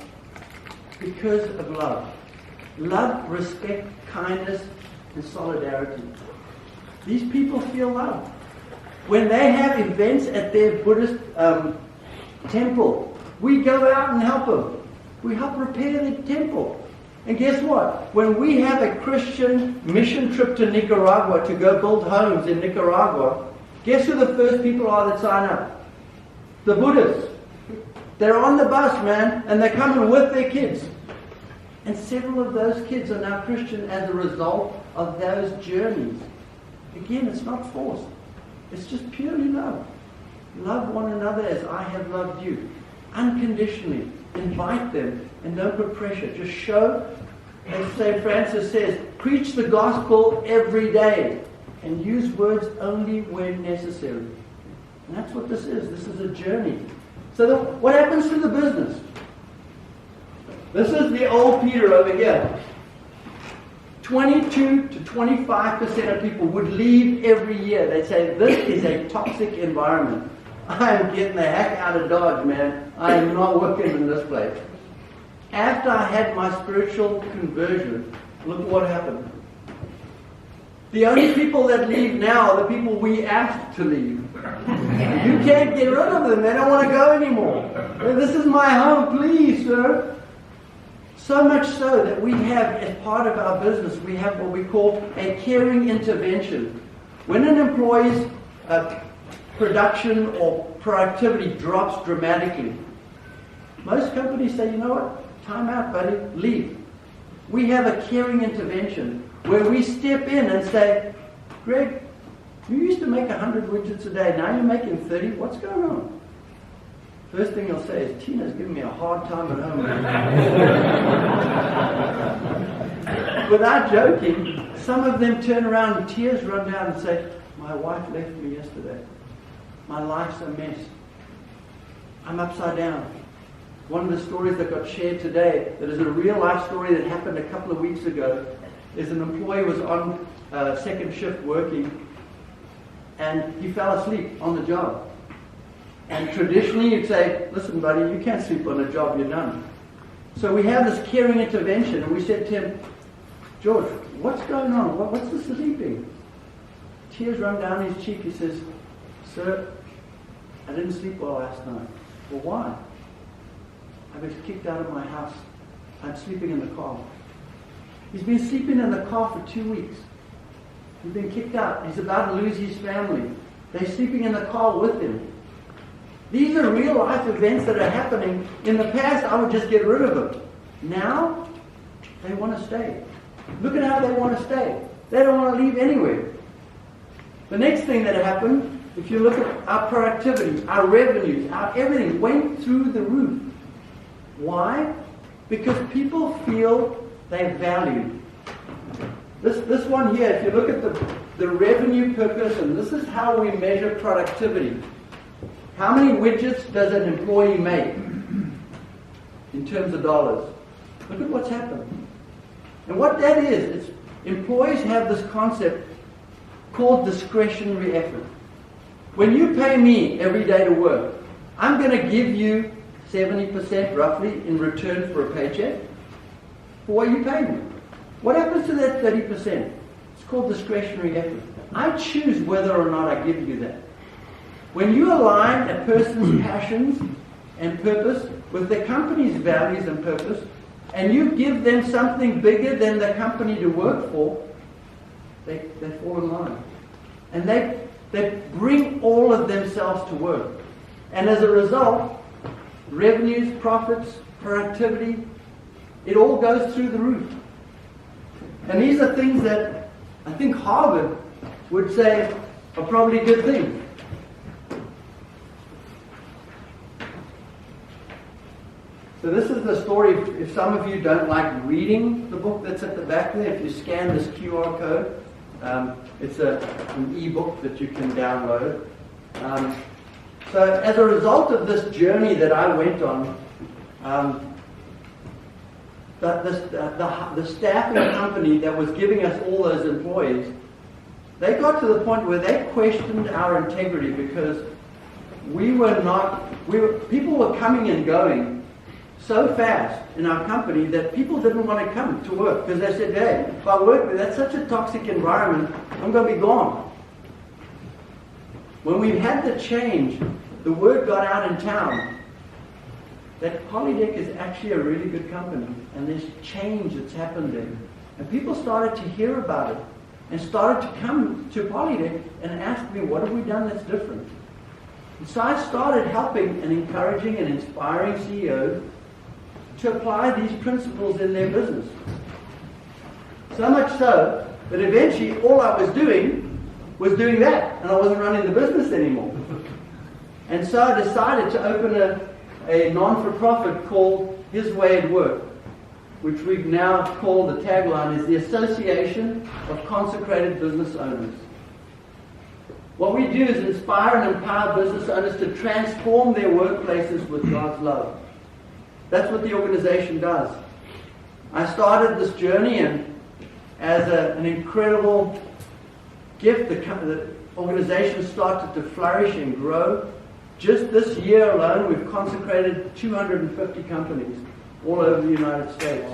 Speaker 1: Because of love. Love, respect, kindness, and solidarity. These people feel love. When they have events at their Buddhist temple, we go out and help them. We help repair the temple. And guess what? When we have a Christian mission trip to Nicaragua to go build homes in Nicaragua, guess who the first people are that sign up? The Buddhists. They're on the bus, man, and they're coming with their kids. And several of those kids are now Christian as a result of those journeys. Again, it's not forced. It's just purely love. Love one another as I have loved you. Unconditionally. Invite them and don't put pressure. Just show, as St. Francis says, preach the gospel every day and use words only when necessary. And that's what this is. This is a journey. So what happens to the business? This is the old Peter over here. 22 to 25% of people would leave every year. They say, this is a toxic environment. I am getting the heck out of Dodge, man. I am not working in this place. After I had my spiritual conversion, look what happened. The only people that leave now are the people we asked to leave. You can't get rid of them. They don't want to go anymore. This is my home, please, sir. So much so that we have, as part of our business, we have what we call a caring intervention. When an employee's production or productivity drops dramatically, most companies say, you know what, time out, buddy, leave. We have a caring intervention where we step in and say, Greg, you used to make 100 widgets a day, now you're making 30, what's going on? First thing he'll say is, Tina's giving me a hard time at home. Without joking, some of them turn around and tears run down and say, my wife left me yesterday. My life's a mess. I'm upside down. One of the stories that got shared today, that is a real life story that happened a couple of weeks ago, is an employee was on second shift working and he fell asleep on the job. And traditionally you'd say, listen buddy, you can't sleep on a job, you're done. So we have this caring intervention and we said to him, George, what's going on? What's the sleeping? Tears run down his cheek. He says, sir, I didn't sleep well last night. Well, why? I was kicked out of my house. I'm sleeping in the car. He's been sleeping in the car for 2 weeks. He's been kicked out. He's about to lose his family. They're sleeping in the car with him. These are real life events that are happening. In the past, I would just get rid of them. Now, they want to stay. Look at how they want to stay. They don't want to leave anywhere. The next thing that happened, if you look at our productivity, our revenues, our everything went through the roof. Why? Because people feel they're valued. This one here, if you look at the revenue per person, this is how we measure productivity. How many widgets does an employee make in terms of dollars? Look at what's happened. And what that is employees have this concept called discretionary effort. When you pay me every day to work, I'm going to give you 70% roughly in return for a paycheck for what you pay me. What happens to that 30%? It's called discretionary effort. I choose whether or not I give you that. When you align a person's passions and purpose with the company's values and purpose, and you give them something bigger than the company to work for, they fall in line. And they bring all of themselves to work. And as a result, revenues, profits, productivity, it all goes through the roof. And these are things that I think Harvard would say are probably good things. So this is the story. If some of you don't like reading the book that's at the back there, if you scan this QR code, it's an e-book that you can download. So as a result of this journey that I went on, the staffing company that was giving us all those employees, they got to the point where they questioned our integrity because people were coming and going so fast in our company that people didn't want to come to work because they said, hey, if I work with that's such a toxic environment, I'm going to be gone. When we had the change, the word got out in town that Polydeck is actually a really good company and there's change that's happened there. And people started to hear about it and started to come to Polydeck and ask me, what have we done that's different? And so I started helping and encouraging and inspiring CEOs to apply these principles in their business. So much so that eventually all I was doing that, and I wasn't running the business anymore. And so I decided to open a non-for-profit called His Way at Work, which we've now called, the tagline is the Association of Consecrated Business Owners. What we do is inspire and empower business owners to transform their workplaces with God's love. That's what the organization does. I started this journey, and as an incredible gift, the organization started to flourish and grow. Just this year alone, we've consecrated 250 companies all over the United States.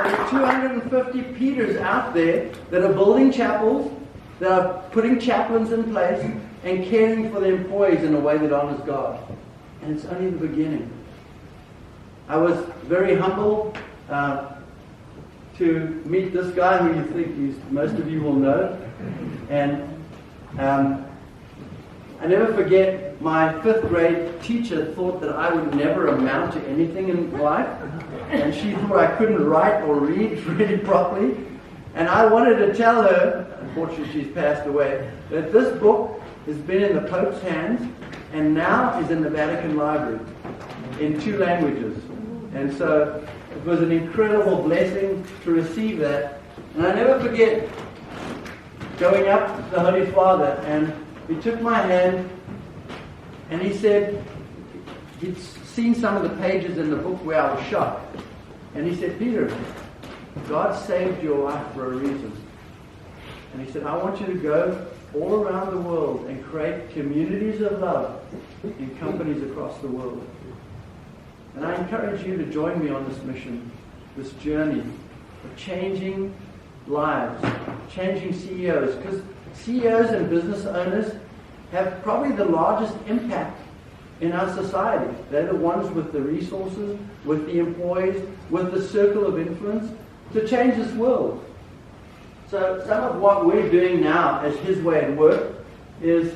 Speaker 1: There's 250 Peters out there that are building chapels, that are putting chaplains in place, and caring for their employees in a way that honors God. And it's only the beginning. I was very humble to meet this guy who you think most of you will know. And I never forget, my 5th grade teacher thought that I would never amount to anything in life. And she thought I couldn't write or read really properly. And I wanted to tell her, unfortunately she's passed away, that this book has been in the Pope's hands and now is in the Vatican Library in 2 languages. And so it was an incredible blessing to receive that. And I never forget going up to the Holy Father, and he took my hand and he said, he'd seen some of the pages in the book where I was shocked. And he said, Peter, God saved your life for a reason. And he said, I want you to go all around the world and create communities of love in companies across the world. And I encourage you to join me on this mission, this journey of changing lives, changing CEOs, because CEOs and business owners have probably the largest impact in our society. They're the ones with the resources, with the employees, with the circle of influence to change this world. So some of what we're doing now as His Way at Work is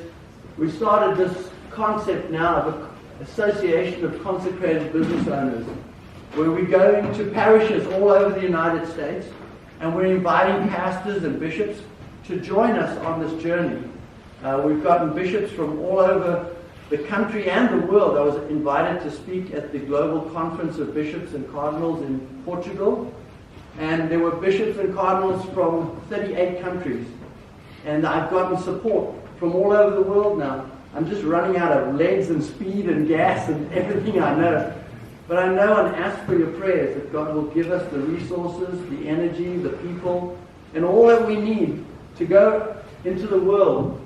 Speaker 1: we started this concept now of an association of consecrated business owners, where we go into parishes all over the United States and we're inviting pastors and bishops to join us on this journey. We've gotten bishops from all over the country and the world. I was invited to speak at the Global Conference of Bishops and Cardinals in Portugal. And there were bishops and cardinals from 38 countries. And I've gotten support from all over the world now. I'm just running out of legs and speed and gas and everything I know. But I know and ask for your prayers that God will give us the resources, the energy, the people, and all that we need to go into the world.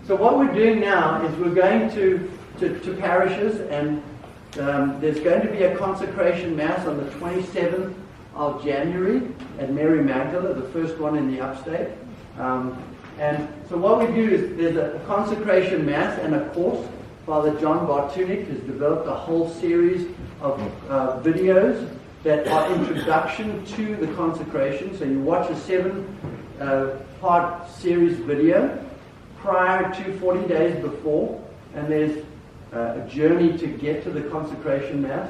Speaker 1: So what we're doing now is we're going to parishes, and there's going to be a consecration mass on the 27th of January at Mary Magdala, the first one in the upstate. And so what we do is there's a consecration mass and a course. Father John Bartunik has developed a whole series of videos that are introduction to the consecration. So you watch a 7-part series video prior to 40 days before, and there's a journey to get to the consecration mass.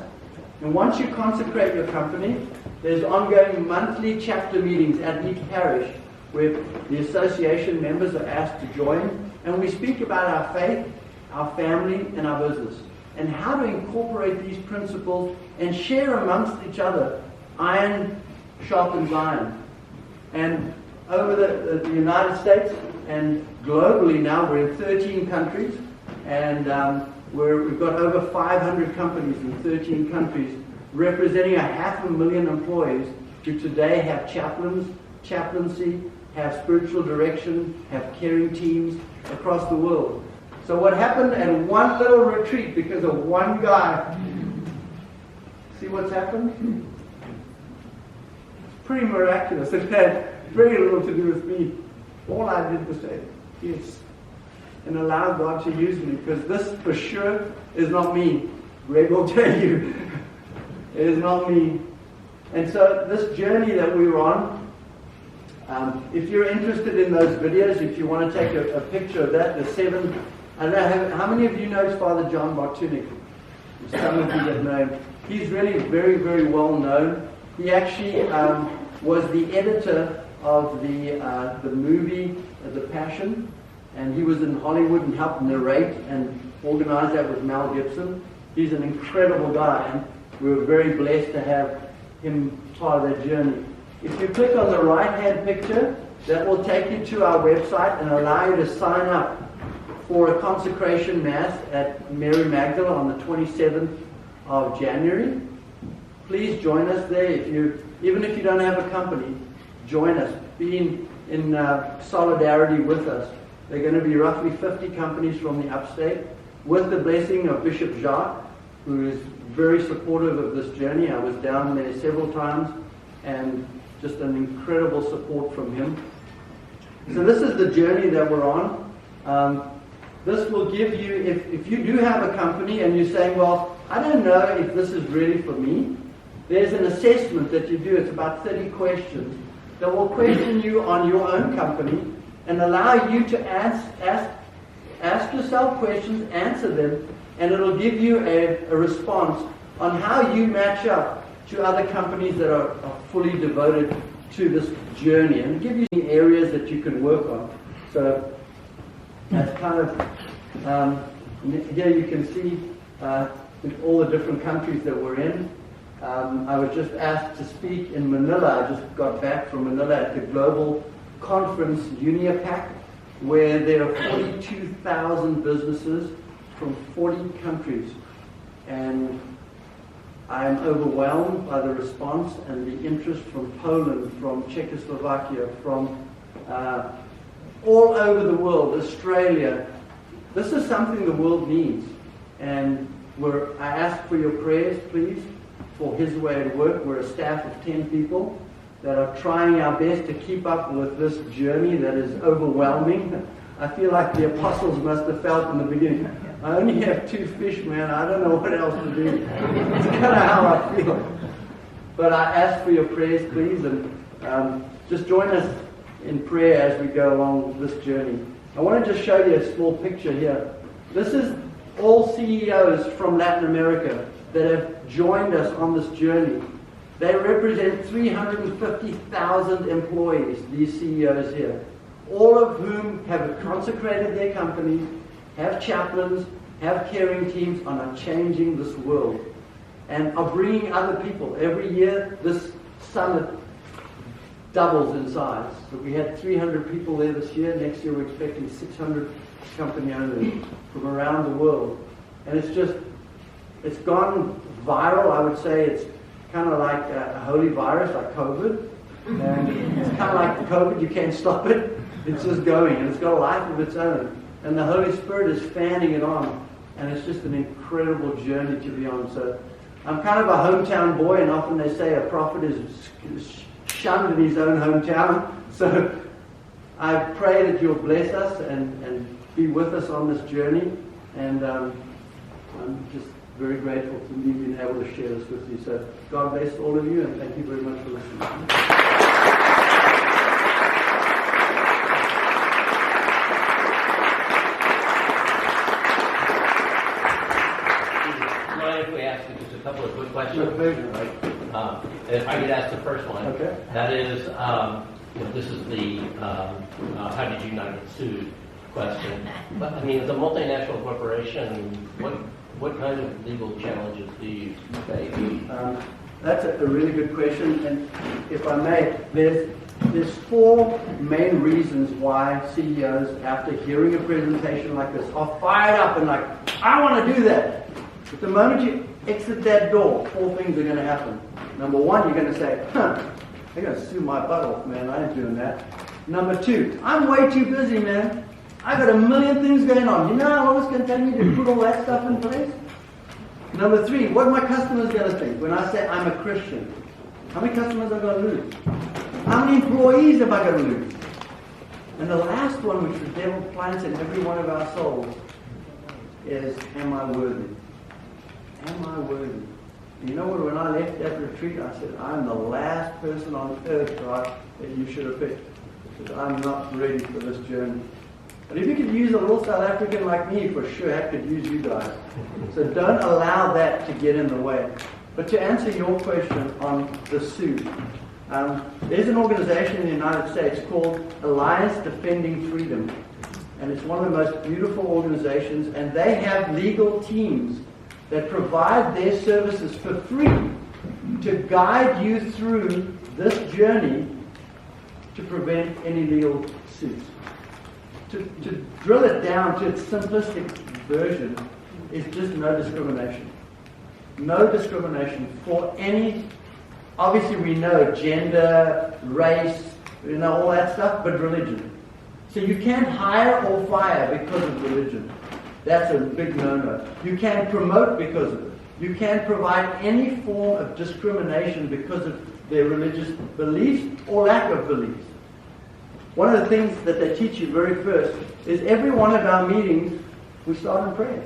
Speaker 1: And once you consecrate your company, there's ongoing monthly chapter meetings at each parish where the association members are asked to join, and we speak about our faith, our family, and our business, and how to incorporate these principles and share amongst each other. Iron sharpens iron. And over the United States and globally now, we're in 13 countries, and where we've got over 500 companies in 13 countries, representing 500,000 employees who today have chaplaincy, have spiritual direction, have caring teams across the world. So what happened at one little retreat because of one guy, see what's happened? It's pretty miraculous. It had very little to do with me. All I did was say, yes, and allow God to use me, because this for sure is not me. Greg will tell you, it is not me. And so this journey that we were on, if you're interested in those videos, if you want to take a picture of that, the 7, I don't know, how many of you know Father John Bartunik? Some of you that know him. He's really very, very well known. He actually was the editor of the movie The Passion, and he was in Hollywood and helped narrate and organize that with Mel Gibson. He's an incredible guy, and we were very blessed to have him part of that journey. If you click on the right-hand picture, that will take you to our website and allow you to sign up for a consecration mass at Mary Magdalene on the 27th of January. Please join us there. Even if you don't have a company, join us. Be in solidarity with us. There are going to be roughly 50 companies from the upstate, with the blessing of Bishop Jacques, who is very supportive of this journey. I was down there several times, and just an incredible support from him. So this is the journey that we're on. This will give you, if you do have a company and you're saying, well, I don't know if this is really for me, there's an assessment that you do. It's about 30 questions that will question you on your own company and allow you to ask yourself questions, answer them, and it'll give you a response on how you match up to other companies that are fully devoted to this journey, and give you the areas that you can work on. So that's kind of, here you can see all the different countries that we're in. I was just asked to speak in Manila. I just got back from Manila at the global conference UniaPAC, where there are 42,000 businesses from 40 countries. And I am overwhelmed by the response and the interest from Poland, from Czechoslovakia, from all over the world, Australia. This is something the world needs. And I ask for your prayers, please, for His Way at Work. We're a staff of 10 people that are trying our best to keep up with this journey that is overwhelming. I feel like the apostles must have felt in the beginning, I only have 2 fish, man. I don't know what else to do. It's kind of how I feel. But I ask for your prayers, please, and just join us in prayer as we go along this journey. I want to just show you a small picture here. This is all CEOs from Latin America that have joined us on this journey. They represent 350,000 employees, these CEOs here, all of whom have consecrated their companies, have chaplains, have caring teams, and are changing this world, and are bringing other people. Every year, this summit doubles in size. So we had 300 people there this year. Next year, we're expecting 600 company owners from around the world. And it's gone viral. I would say it's kind of like a holy virus, like COVID. And it's kind of like COVID. You can't stop it. It's just going, and it's got a life of its own. And the Holy Spirit is fanning it on. And it's just an incredible journey to be on. So I'm kind of a hometown boy, and often they say a prophet is shunned in his own hometown. So I pray that you'll bless us and be with us on this journey. And I'm just very grateful for me being able to share this with you. So God bless all of you, and thank you very much for listening.
Speaker 4: A couple of quick questions. If I could ask the first one,
Speaker 1: okay.
Speaker 4: That is, this is the how did you not get sued question. But I mean, as a multinational corporation, what kind of legal challenges do you face?
Speaker 1: That's a really good question, and if I may, there's 4 main reasons why CEOs, after hearing a presentation like this, are fired up and like, I want to do that. But the moment you exit that door, 4 things are going to happen. Number 1, you're going to say, they're going to sue my butt off, man. I ain't doing that. Number 2, I'm way too busy, man. I got a million things going on. You know how long it's going to take me to put all that stuff in place? Number 3, what are my customers going to think when I say I'm a Christian? How many customers am I going to lose? How many employees am I going to lose? And the last one, which the devil plants in every one of our souls, is, am I worthy? Am I worthy? And you know what, when I left that retreat, I said, I'm the last person on earth, God, that you should have picked. Because I'm not ready for this journey. But if you could use a little South African like me, for sure, I could use you guys. So don't allow that to get in the way. But to answer your question on the suit, there's an organization in the United States called Alliance Defending Freedom. And it's one of the most beautiful organizations, and they have legal teams that provide their services for free to guide you through this journey to prevent any legal suits. To drill it down to its simplistic version is just no discrimination. No discrimination for any, obviously we know gender, race, all that stuff, but religion. So you can't hire or fire because of religion. That's a big no-no. You can't promote because of it. You can't provide any form of discrimination because of their religious beliefs or lack of beliefs. One of the things that they teach you very first is every one of our meetings, we start in prayer.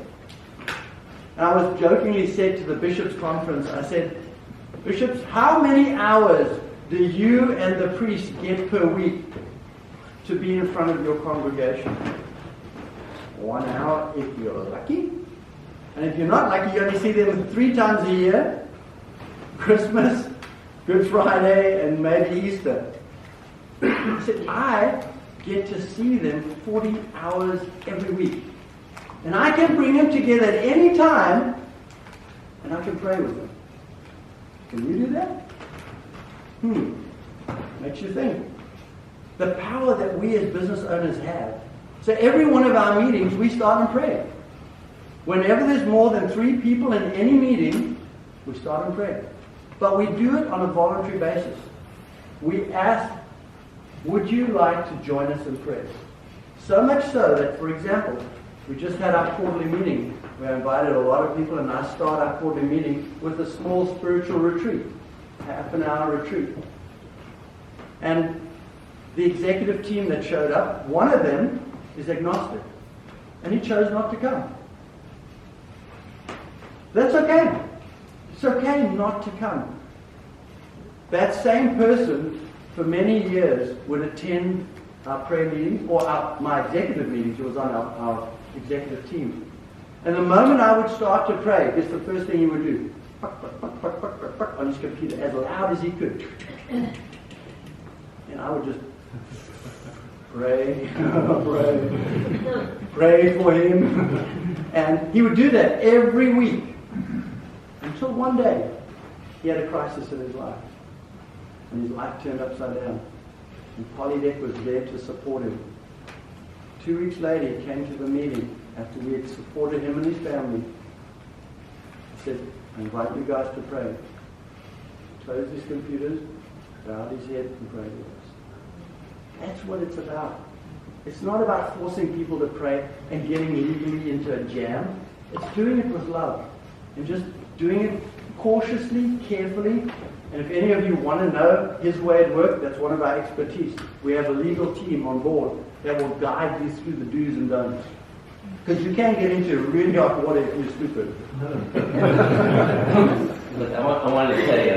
Speaker 1: And I was jokingly said to the bishops' conference, I said, bishops, how many hours do you and the priest get per week to be in front of your congregation? 1 hour if you're lucky. And if you're not lucky, you only see them 3 times a year. Christmas, Good Friday, and maybe Easter. I said, I get to see them 40 hours every week. And I can bring them together at any time, and I can pray with them. Can you do that? Makes you think. The power that we as business owners have. So every one of our meetings, we start in prayer. Whenever there's more than 3 people in any meeting, we start in prayer. But we do it on a voluntary basis. We ask, would you like to join us in prayer? So much so that, for example, we just had our quarterly meeting. We invited a lot of people, and I start our quarterly meeting with a small spiritual retreat, half-an-hour retreat. And the executive team that showed up, one of them is agnostic, and he chose not to come. That's okay. It's okay not to come. That same person, for many years, would attend our prayer meetings, or my executive meetings. It was on our executive team. And the moment I would start to pray, guess the first thing he would do? On his computer, as loud as he could. And I would just pray for him. And he would do that every week. Until one day, he had a crisis in his life. And his life turned upside down. And Polydeck was there to support him. 2 weeks later, he came to the meeting after we had supported him and his family. He said, I invite you guys to pray. He closed his computers, bowed his head, and prayed with us. That's what it's about. It's not about forcing people to pray and getting legally into a jam. It's doing it with love. And just doing it cautiously, carefully. And if any of you want to know his way at work, that's one of our expertise. We have a legal team on board that will guide you through the do's and don'ts. Because you can get into really hot water if you're stupid.
Speaker 4: Look, I wanted to say,